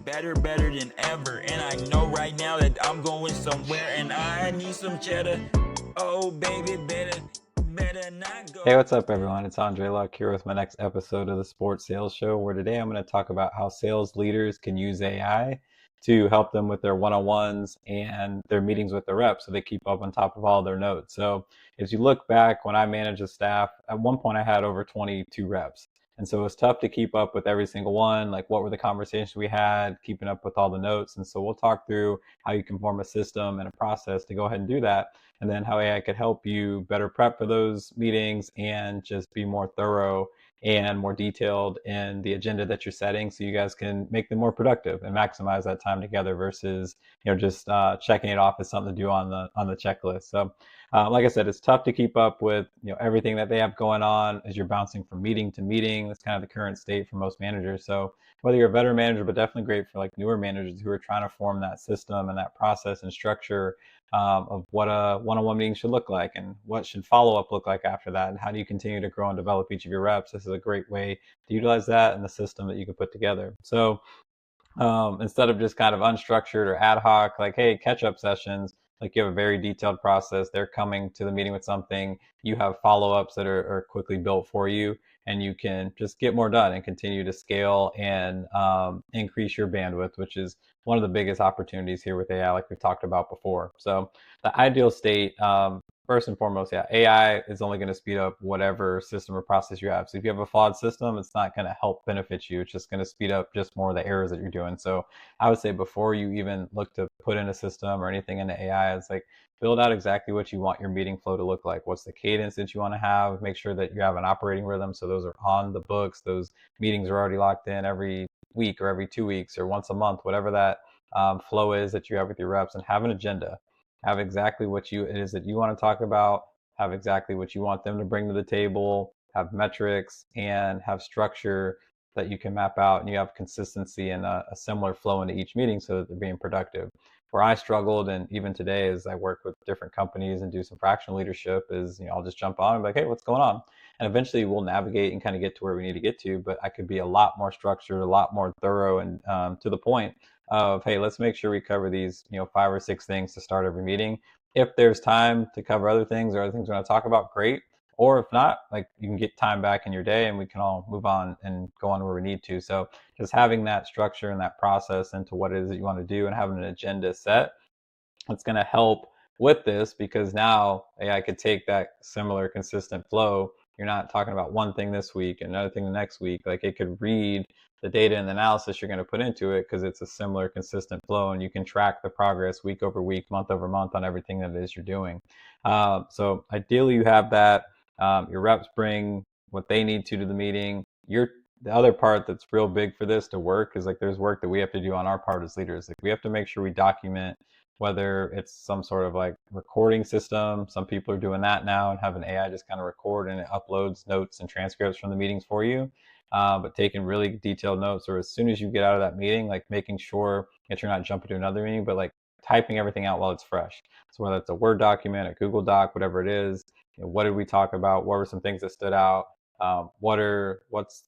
better than ever. And I know right now that I'm going somewhere and I need some cheddar. Oh, baby, better not go. Hey, what's up, everyone? It's Andre Luck here with my next episode of the Sports Sales Show, where today I'm going to talk about how sales leaders can use AI to help them with their one-on-ones and their meetings with their reps so they keep up on top of all their notes. So as you look back, when I managed a staff, at one point I had over 22 reps. And so it was tough to keep up with every single one, like what were the conversations we had, keeping up with all the notes. And so we'll talk through how you can form a system and a process to go ahead and do that, and then how AI could help you better prep for those meetings and just be more thorough and more detailed in the agenda that you're setting, so you guys can make them more productive and maximize that time together versus just checking it off as something to do on the checklist. So like I said, it's tough to keep up with everything that they have going on as you're bouncing from meeting to meeting. That's kind of the current state for most managers. So whether you're a veteran manager, but definitely great for like newer managers who are trying to form that system and that process and structure of what a one-on-one meeting should look like and what should follow-up look like after that, and how do you continue to grow and develop each of your reps. This is a great way to utilize that in the system that you can put together. So instead of just kind of unstructured or ad hoc, like, hey, catch-up sessions, like you have a very detailed process. They're coming to the meeting with something. You have follow-ups that are quickly built for you, and you can just get more done and continue to scale and increase your bandwidth, which is one of the biggest opportunities here with AI, like we've talked about before. So the ideal state, first and foremost, yeah, AI is only going to speed up whatever system or process you have. So if you have a flawed system, it's not going to help benefit you. It's just going to speed up just more of the errors that you're doing. So I would say before you even look to put in a system or anything into AI, it's like build out exactly what you want your meeting flow to look like. What's the cadence that you want to have? Make sure that you have an operating rhythm, so those are on the books. Those meetings are already locked in every week or every 2 weeks or once a month, whatever that flow is that you have with your reps, and have an agenda. Have exactly what it is that you want to talk about. Have exactly what you want them to bring to the table. Have metrics and have structure that you can map out, and you have consistency and a similar flow into each meeting so that they're being productive. Where I struggled, and even today as I work with different companies and do some fractional leadership, is I'll just jump on and be like, hey, what's going on? And eventually we'll navigate and kind of get to where we need to get to, but I could be a lot more structured, a lot more thorough, and to the point of, hey, let's make sure we cover these 5 or 6 things to start every meeting. If there's time to cover other things or other things we're going to talk about, great. Or if not, like, you can get time back in your day and we can all move on and go on where we need to. So just having that structure and that process into what it is that you want to do and having an agenda set, it's going to help with this, because now AI could take that similar consistent flow. You're not talking about one thing this week and another thing the next week. Like, it could read the data and the analysis you're going to put into it because it's a similar consistent flow, and you can track the progress week over week, month over month on everything that it is you're doing. So ideally you have that. Your reps bring what they need to the meeting. The other part that's real big for this to work is, like, there's work that we have to do on our part as leaders. Like, we have to make sure we document, whether it's some sort of like recording system. Some people are doing that now and have an AI just kind of record, and it uploads notes and transcripts from the meetings for you. But taking really detailed notes, or as soon as you get out of that meeting, like making sure that you're not jumping to another meeting, but like typing everything out while it's fresh. So whether it's a Word document, a Google Doc, whatever it is, what did we talk about? What were some things that stood out? What's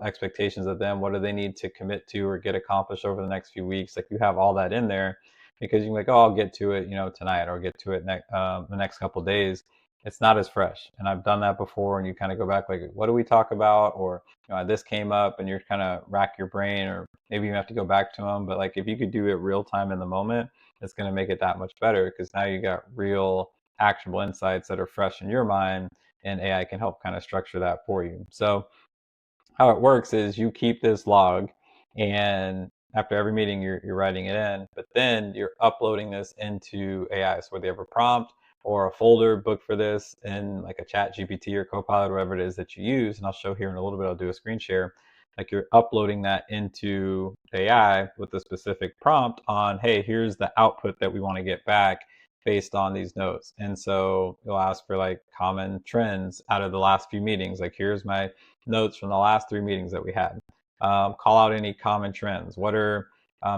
expectations of them? What do they need to commit to or get accomplished over the next few weeks? Like, you have all that in there, because you can be like, oh, I'll get to it, tonight, or get to it the next couple of days. It's not as fresh. And I've done that before, and you kind of go back, like, what do we talk about? Or this came up, and you're kind of rack your brain, or maybe you have to go back to them. But like, if you could do it real time in the moment, it's going to make it that much better, because now you got real actionable insights that are fresh in your mind, and AI can help kind of structure that for you. So how it works is you keep this log, and after every meeting you're writing it in, but then you're uploading this into AI. So whether you have a prompt or a folder book for this in like a ChatGPT or Copilot, whatever it is that you use, and I'll show here in a little bit, I'll do a screen share, like you're uploading that into AI with a specific prompt on, hey, here's the output that we want to get back based on these notes. And so you'll ask for like common trends out of the last few meetings. Like, here's my notes from the last 3 meetings that we had. Call out any common trends. What are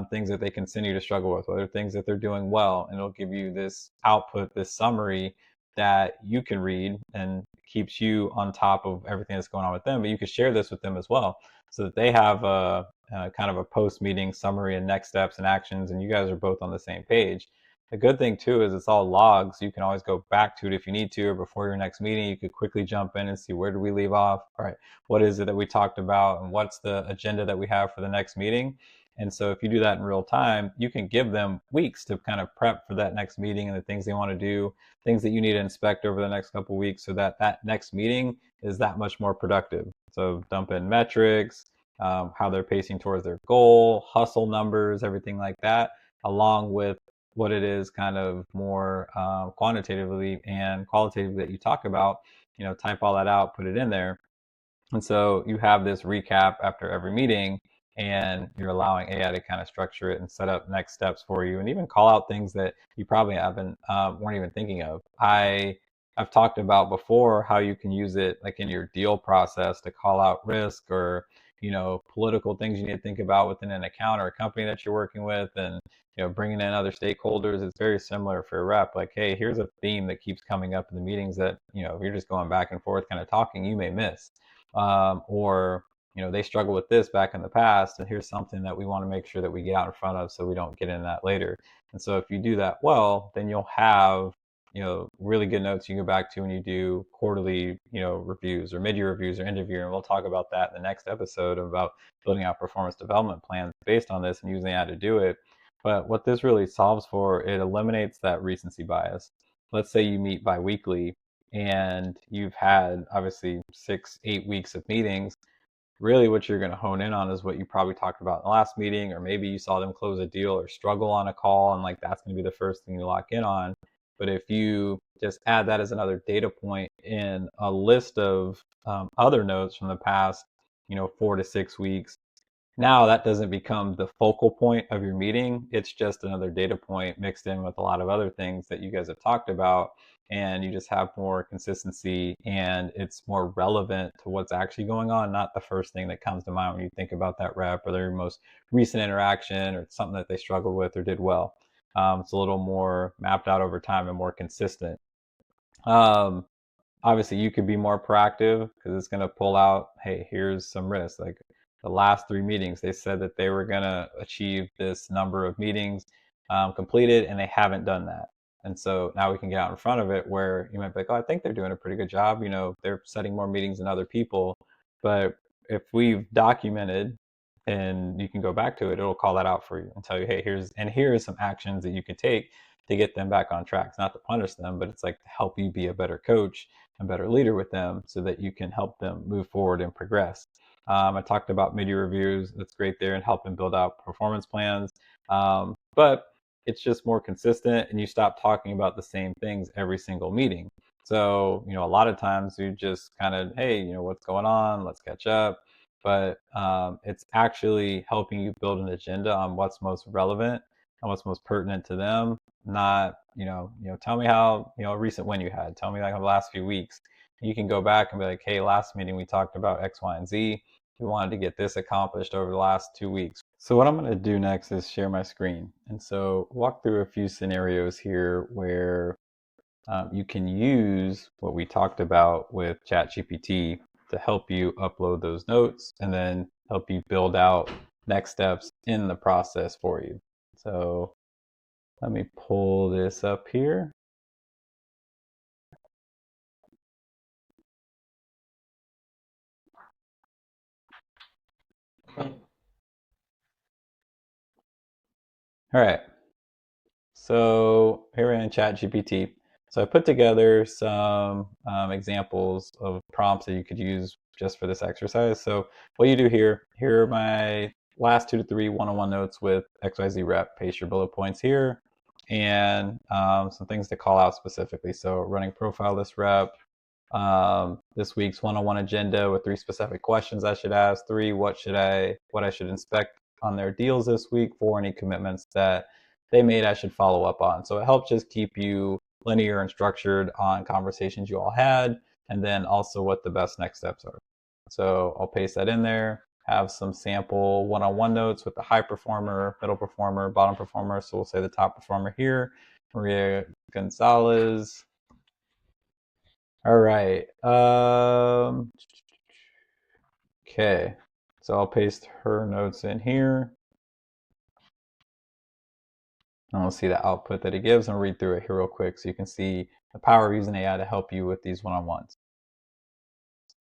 things that they continue to struggle with? What are things that they're doing well? And it'll give you this output, this summary that you can read, and keeps you on top of everything that's going on with them. But you can share this with them as well. so that they have a kind of a post-meeting summary and next steps and actions, and you guys are both on the same page. The good thing too is it's all logs. You can always go back to it if you need to, or before your next meeting, you could quickly jump in and see where did we leave off. All right, what is it that we talked about, and what's the agenda that we have for the next meeting? And so if you do that in real time, you can give them weeks to kind of prep for that next meeting and the things they want to do, things that you need to inspect over the next couple of weeks, so that that next meeting is that much more productive. So dump in metrics, how they're pacing towards their goal, hustle numbers, everything like that, along with what it is kind of more quantitatively and qualitatively that you talk about. Type all that out, put it in there, and so you have this recap after every meeting, and you're allowing AI to kind of structure it and set up next steps for you, and even call out things that you probably haven't weren't even thinking of. I've talked about before how you can use it like in your deal process to call out risk, or political things you need to think about within an account or a company that you're working with, and bringing in other stakeholders. It's very similar for a rep. Like, hey, here's a theme that keeps coming up in the meetings that if you're just going back and forth kind of talking, you may miss, or they struggle with this back in the past, and here's something that we want to make sure that we get out in front of so we don't get in that later. And so if you do that well, then you'll have really good notes you can go back to when you do quarterly reviews or mid-year reviews or end of year. And we'll talk about that in the next episode about building out performance development plans based on this and using AI to do it. But what this really solves for, it eliminates that recency bias. Let's say you meet bi-weekly and you've had obviously 6-8 weeks of meetings. Really what you're going to hone in on is what you probably talked about in the last meeting, or maybe you saw them close a deal or struggle on a call, and like that's going to be the first thing you lock in on. But if you just add that as another data point in a list of other notes from the past 4 to 6 weeks, now that doesn't become the focal point of your meeting. It's just another data point mixed in with a lot of other things that you guys have talked about. And you just have more consistency, and it's more relevant to what's actually going on, not the first thing that comes to mind when you think about that rep or their most recent interaction or something that they struggled with or did well. It's a little more mapped out over time and more consistent. Um, Obviously you could be more proactive because it's going to pull out, hey, here's some risk. Like the last 3 meetings, they said that they were going to achieve this number of meetings completed, and they haven't done that. And so now we can get out in front of it, where you might be like, oh, I think they're doing a pretty good job. They're setting more meetings than other people. But if we've documented, and you can go back to it, it'll call that out for you and tell you, hey, here's some actions that you can take to get them back on track. It's not to punish them, but it's like to help you be a better coach and better leader with them so that you can help them move forward and progress. I talked about mid-year reviews. That's great there, and helping build out performance plans. But it's just more consistent, and you stop talking about the same things every single meeting. So, a lot of times you just kind of, hey, what's going on? Let's catch up. But it's actually helping you build an agenda on what's most relevant and what's most pertinent to them. Not, tell me how, a recent win you had. Tell me like the last few weeks. You can go back and be like, hey, last meeting we talked about X, Y, and Z. We wanted to get this accomplished over the last 2 weeks. So what I'm going to do next is share my screen. And so walk through a few scenarios here where you can use what we talked about with ChatGPT to help you upload those notes and then help you build out next steps in the process for you. So let me pull this up here. All right. So here we're in ChatGPT. So I put together some examples of prompts that you could use just for this exercise. So what you do here are my last 2 to 3 one-on-one notes with XYZ rep. Paste your bullet points here, and some things to call out specifically. So running profile this rep, this week's one-on-one agenda with 3 specific questions I should ask. 3, what I should inspect on their deals this week. 4, any commitments that they made I should follow up on. So it helps just keep you linear and structured on conversations you all had, and then also what the best next steps are. So I'll paste that in there, have some sample one-on-one notes with the high performer, middle performer, bottom performer. So we'll say the top performer here, Maria Gonzalez. All right. Okay. So I'll paste her notes in here. And we'll see the output that it gives and read through it here real quick so you can see the power of using AI to help you with these one-on-ones.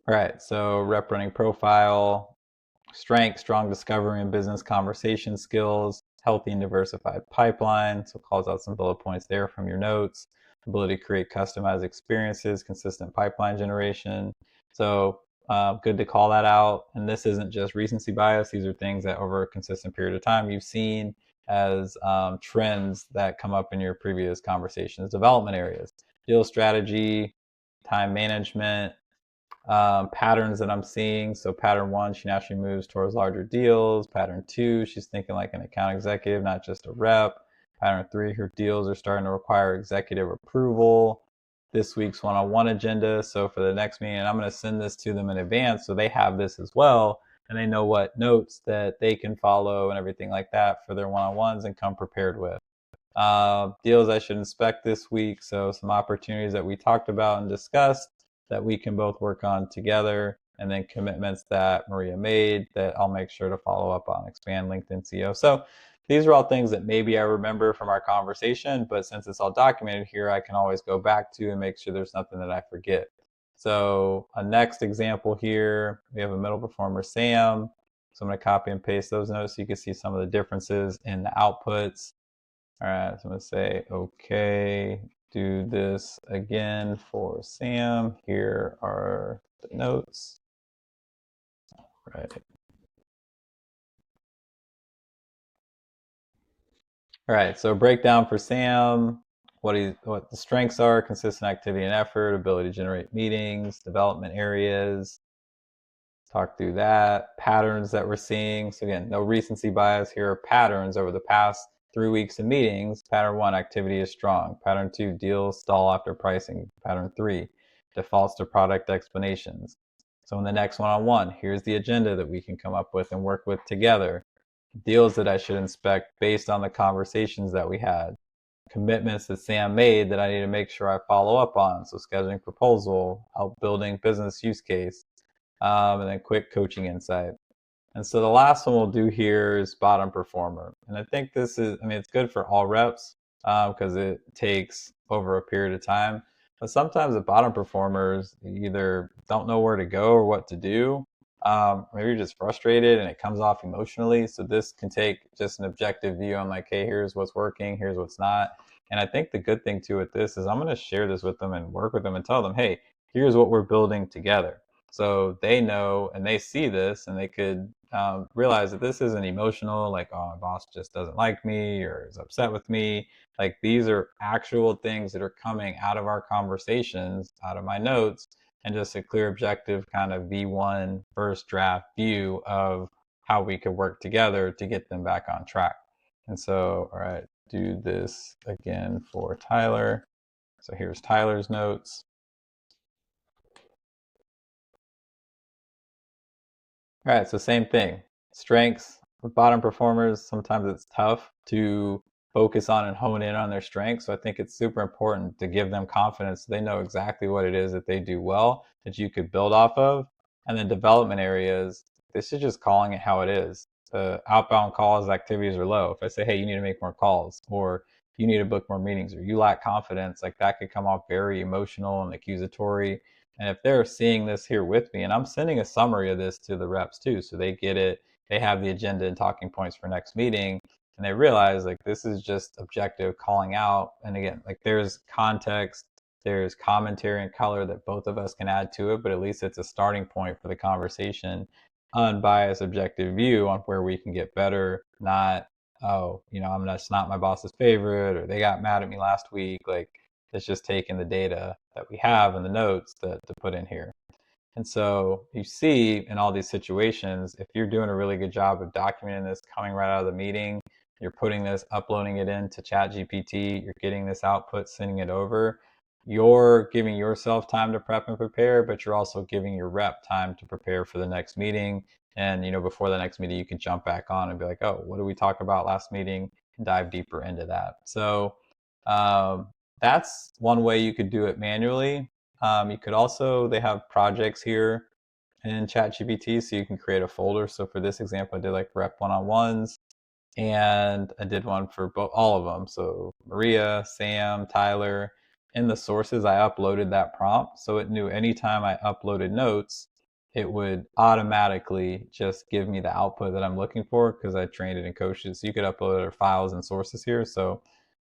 All right, so rep running profile, strength, strong discovery and business conversation skills, healthy and diversified pipeline. So calls out some bullet points there from your notes. Ability to create customized experiences, consistent pipeline generation. So good to call that out. And this isn't just recency bias. These are things that over a consistent period of time you've seen as trends that come up in your previous conversations. Development areas, deal strategy, time management, patterns that I'm seeing. So pattern 1, she naturally moves towards larger deals. Pattern 2, she's thinking like an account executive, not just a rep. Pattern 3, her deals are starting to require executive approval. This week's one-on-one agenda. So for the next meeting, and I'm going to send this to them in advance so they have this as well, and they know what notes that they can follow and everything like that for their one-on-ones and come prepared with. Deals I should inspect this week. So some opportunities that we talked about and discussed that we can both work on together, and then commitments that Maria made that I'll make sure to follow up on. Expand LinkedIn CEO. So these are all things that maybe I remember from our conversation, but since it's all documented here, I can always go back to and make sure there's nothing that I forget. So a next example here, we have a middle performer, Sam. So I'm going to copy and paste those notes so you can see some of the differences in the outputs. All right, so I'm going to say, okay, do this again for Sam. Here are the notes. Right. All right, so breakdown for Sam, what the strengths are: consistent activity and effort, ability to generate meetings, development areas. Talk through that. Patterns that we're seeing. So again, no recency bias. Here are patterns over the past 3 weeks of meetings. Pattern 1, activity is strong. Pattern 2, deals stall after pricing. Pattern 3, defaults to product explanations. So in the next one-on-one, here's the agenda that we can come up with and work with together. Deals that I should inspect based on the conversations that we had. Commitments that Sam made that I need to make sure I follow up on. So scheduling proposal, help building business use case, and then quick coaching insight. And so the last one we'll do here is bottom performer. And I think this is, it's good for all reps because it takes over a period of time. But sometimes the bottom performers either don't know where to go or what to do. Maybe you're just frustrated and it comes off emotionally. So this can take just an objective view on like, hey, here's what's working, here's what's not. And I think the good thing too with this is I'm going to share this with them and work with them and tell them, hey, here's what we're building together. So they know and they see this and they could realize that this isn't emotional, like, oh, my boss just doesn't like me or is upset with me. Like these are actual things that are coming out of our conversations, out of my notes, and just a clear objective kind of V1 first draft view of how we could work together to get them back on track. And so, all right, do this again for Tyler. So here's Tyler's notes. All right, so same thing. Strengths with bottom performers, sometimes it's tough to focus on and hone in on their strengths. So I think it's super important to give them confidence so they know exactly what it is that they do well that you could build off of. And then development areas, this is just calling it how it is. The outbound calls activities are low. If I say, hey, you need to make more calls, or you need to book more meetings, or you lack confidence, like that could come off very emotional and accusatory. And if they're seeing this here with me, and I'm sending a summary of this to the reps too, so they get it, they have the agenda and talking points for next meeting, and they realize like this is just objective calling out. And again, like there's context, there's commentary and color that both of us can add to it, but at least it's a starting point for the conversation, unbiased, objective view on where we can get better, not, oh, I'm just not my boss's favorite, or they got mad at me last week. Like it's just taking the data that we have in the notes to put in here. And so you see in all these situations, if you're doing a really good job of documenting this coming right out of the meeting, you're putting this, uploading it into ChatGPT, you're getting this output, sending it over, you're giving yourself time to prep and prepare, but you're also giving your rep time to prepare for the next meeting. And before the next meeting, you can jump back on and be like, oh, what did we talk about last meeting? And dive deeper into that. So that's one way you could do it manually. You could also, they have projects here in ChatGPT, so you can create a folder. So for this example, I did like rep one-on-ones, and I did one for all of them. So Maria, Sam, Tyler. In the sources, I uploaded that prompt, so it knew anytime I uploaded notes, it would automatically just give me the output that I'm looking for because I trained it and coached it. So you could upload other files and sources here. So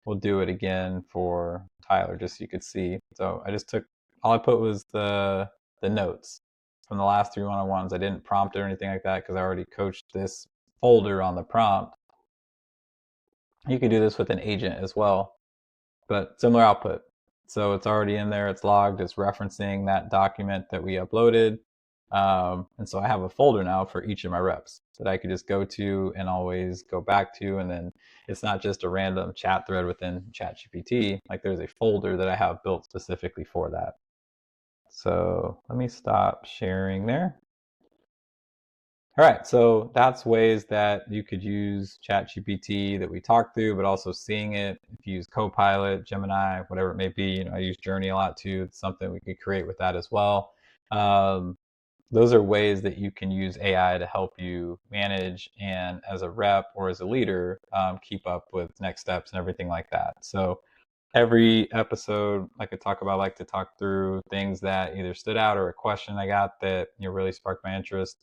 we'll do it again for Tyler just so you could see. So I just took, all I put was the notes from the last 3 one-on-ones. I didn't prompt it or anything like that because I already coached this folder on the prompt. You could do this with an agent as well, but similar output. So it's already in there, it's logged, it's referencing that document that we uploaded. And so I have a folder now for each of my reps that I could just go to and always go back to. And then it's not just a random chat thread within ChatGPT. Like there's a folder that I have built specifically for that. So let me stop sharing there. All right, so that's ways that you could use ChatGPT that we talked through, but also seeing it. If you use Copilot, Gemini, whatever it may be, I use Journey a lot too. It's something we could create with that as well. Those are ways that you can use AI to help you manage and as a rep or as a leader, keep up with next steps and everything like that. So every episode I could talk about, I like to talk through things that either stood out or a question I got that really sparked my interest.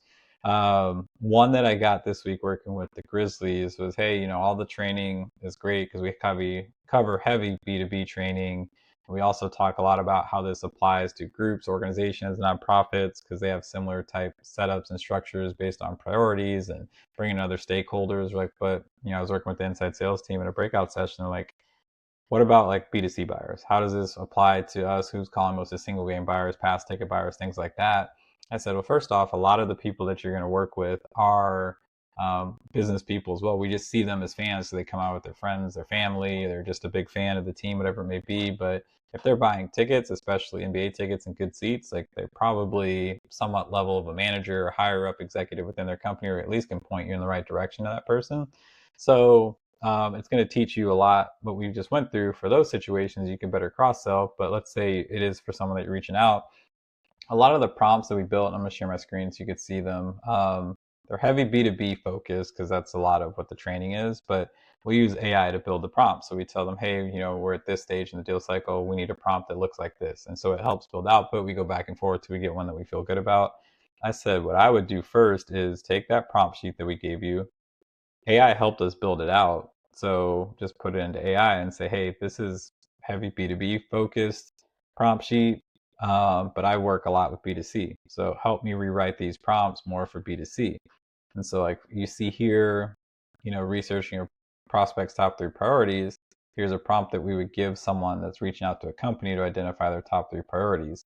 One that I got this week working with the Grizzlies was, hey, all the training is great because we cover heavy B2B training. We also talk a lot about how this applies to groups, organizations, nonprofits, because they have similar type setups and structures based on priorities and bringing other stakeholders. Like, but I was working with the inside sales team in a breakout session. They're like, what about like B2C buyers? How does this apply to us? Who's calling most of single game buyers, pass ticket buyers, things like that? I said, well, first off, a lot of the people that you're going to work with are business people as well. We just see them as fans, so they come out with their friends, their family, they're just a big fan of the team, whatever it may be. But if they're buying tickets, especially NBA tickets and good seats, like they're probably somewhat level of a manager or higher up executive within their company, or at least can point you in the right direction to that person. So it's going to teach you a lot what we just went through. For those situations, you can better cross sell. But let's say it is for someone that you're reaching out. A lot of the prompts that we built, and I'm going to share my screen so you can see them. They're heavy B2B focused because that's a lot of what the training is. But we use AI to build the prompts. So we tell them, hey, we're at this stage in the deal cycle. We need a prompt that looks like this. And so it helps build output. We go back and forth till we get one that we feel good about. I said, what I would do first is take that prompt sheet that we gave you. AI helped us build it out. So just put it into AI and say, hey, this is heavy B2B focused prompt sheet, but I work a lot with B2C. So help me rewrite these prompts more for B2C. And so like you see here, researching your prospects' top 3 priorities, here's a prompt that we would give someone that's reaching out to a company to identify their top 3 priorities.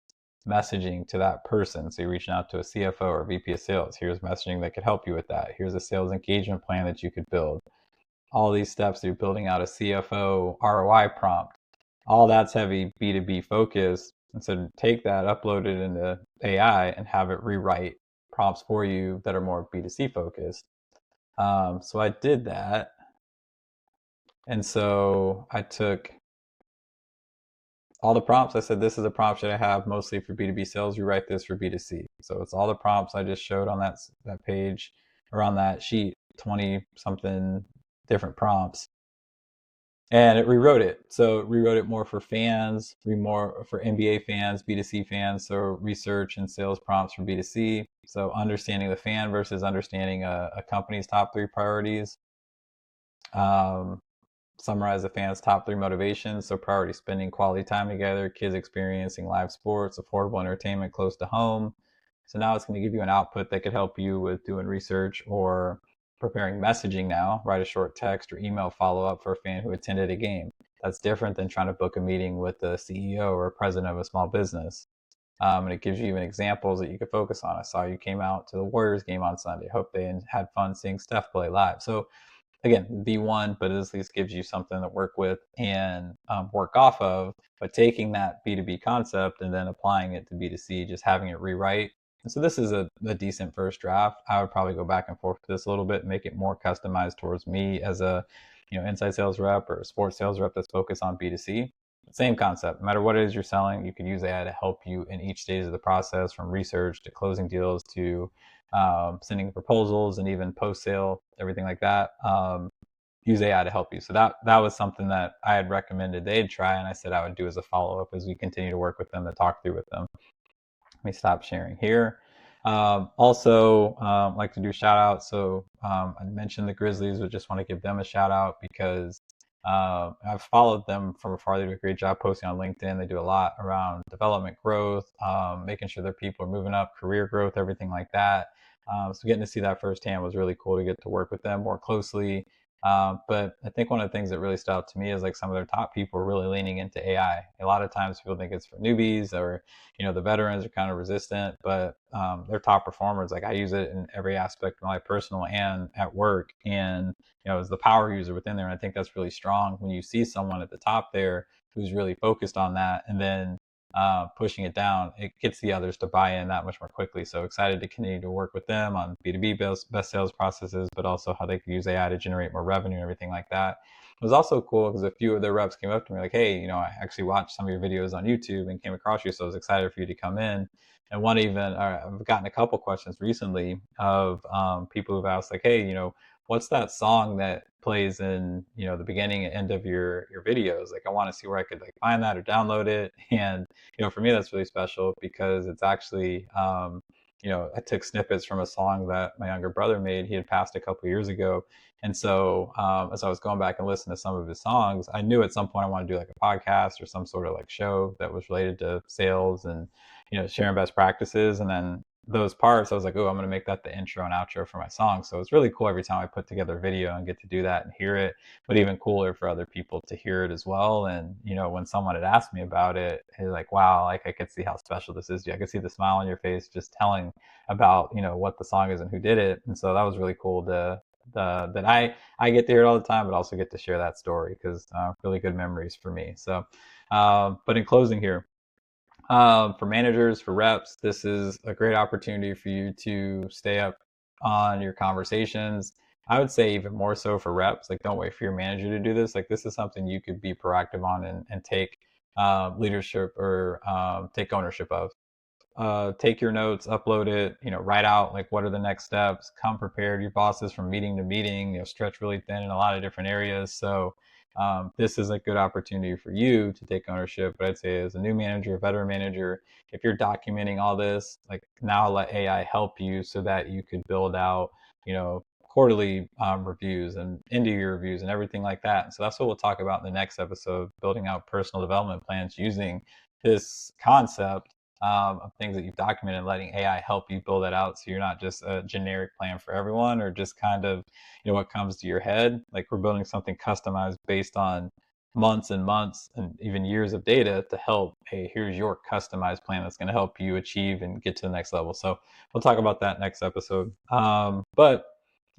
Messaging to that person. So you're reaching out to a CFO or VP of sales. Here's messaging that could help you with that. Here's a sales engagement plan that you could build. All these steps, you're building out a CFO ROI prompt. All that's heavy B2B focus. And so take that, upload it into AI, and have it rewrite prompts for you that are more B2C focused. So I did that. And so I took all the prompts. I said, this is a prompt that I have mostly for B2B sales. Rewrite this for B2C. So it's all the prompts I just showed on that page or on that sheet, 20 something different prompts. And it rewrote it. So it rewrote it more for fans, more for NBA fans, B2C fans. So research and sales prompts for B2C. So understanding the fan versus understanding a company's top 3 priorities. Summarize the fans' top 3 motivations. So priority spending quality time together, kids experiencing live sports, affordable entertainment close to home. So now it's going to give you an output that could help you with doing research or preparing messaging now. Write a short text or email follow-up for a fan who attended a game. That's different than trying to book a meeting with the CEO or president of a small business. And it gives you even examples that you could focus on. I saw you came out to the Warriors game on Sunday. Hope they had fun seeing Steph play live. So again, B1, but it at least gives you something to work with and work off of. But taking that B2B concept and then applying it to B2C, just having it rewrite. And so this is a decent first draft. I would probably go back and forth with this a little bit, make it more customized towards me as a inside sales rep or a sports sales rep that's focused on B2C. Same concept. No matter what it is you're selling, you could use AI to help you in each stage of the process, from research to closing deals to sending proposals and even post sale, everything like that. Use AI to help you. So that was something that I had recommended they'd try, and I said I would do as a follow up as we continue to work with them to talk through with them. Let me stop sharing here. Also, like to do shout outs. So I mentioned the Grizzlies, but just want to give them a shout out because I've followed them from afar. They do a great job posting on LinkedIn. They do a lot around development growth, making sure their people are moving up, career growth, everything like that. So getting to see that firsthand was really cool to get to work with them more closely. But I think one of the things that really stood out to me is like some of their top people are really leaning into AI. A lot of times people think it's for newbies, or the veterans are kind of resistant, but they're top performers. Like I use it in every aspect of my personal and at work, and as the power user within there. And I think that's really strong when you see someone at the top there who's really focused on that, and then pushing it down, it gets the others to buy in that much more quickly. So excited to continue to work with them on B2B best sales processes, but also how they can use AI to generate more revenue and everything like that. It was also cool because a few of their reps came up to me like, hey, I actually watched some of your videos on YouTube and came across you, so I was excited for you to come in. And one even, I've gotten a couple questions recently of people who've asked like, hey, what's that song that plays in the beginning and end of your videos? Like I want to see where I could like find that or download it. And for me that's really special because it's actually I took snippets from a song that my younger brother made. He had passed a couple years ago, and so as I was going back and listening to some of his songs, I knew at some point I wanted to do like a podcast or some sort of like show that was related to sales and sharing best practices. And then those parts, I was like, oh, I'm going to make that the intro and outro for my song. So it's really cool every time I put together a video and get to do that and hear it, but even cooler for other people to hear it as well. And, when someone had asked me about it, it's like, wow, like I could see how special this is. I could see the smile on your face just telling about, what the song is and who did it. And so that was really cool that I get to hear it all the time, but also get to share that story because really good memories for me. So, but in closing here, for managers, for reps, this is a great opportunity for you to stay up on your conversations. I would say even more so for reps. Like, don't wait for your manager to do this. Like, this is something you could be proactive on and take leadership or take ownership of. Take your notes, upload it, write out like what are the next steps, come prepared. Your boss is from meeting to meeting, stretch really thin in a lot of different areas. So this is a good opportunity for you to take ownership. But I'd say as a new manager, a veteran manager, if you're documenting all this, like now let AI help you so that you could build out, quarterly reviews and end of year reviews and everything like that. And so that's what we'll talk about in the next episode, building out personal development plans using this concept of things that you've documented and letting AI help you build that out so you're not just a generic plan for everyone or just kind of, what comes to your head. Like we're building something customized based on months and months and even years of data to help, hey, here's your customized plan that's going to help you achieve and get to the next level. So we'll talk about that next episode. But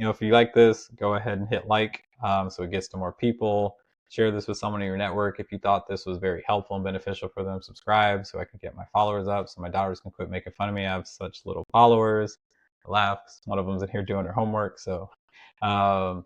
if you like this, go ahead and hit like so it gets to more people. Share this with someone in your network. If you thought this was very helpful and beneficial for them, subscribe so I can get my followers up so my daughters can quit making fun of me. I have such little followers. I laugh. One of them's in here doing her homework, so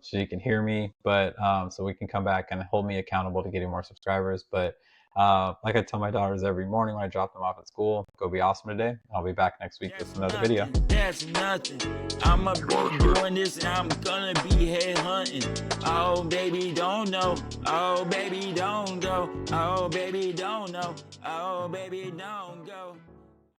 she can hear me. But so we can come back and hold me accountable to getting more subscribers. But like I tell my daughters every morning when I drop them off at school, go be awesome today. I'll be back next week with another video. That's nothing. I'ma be doing this and I'm gonna be head hunting. Oh baby, don't know. Oh baby, don't go. Oh baby, don't know. Oh baby, don't go.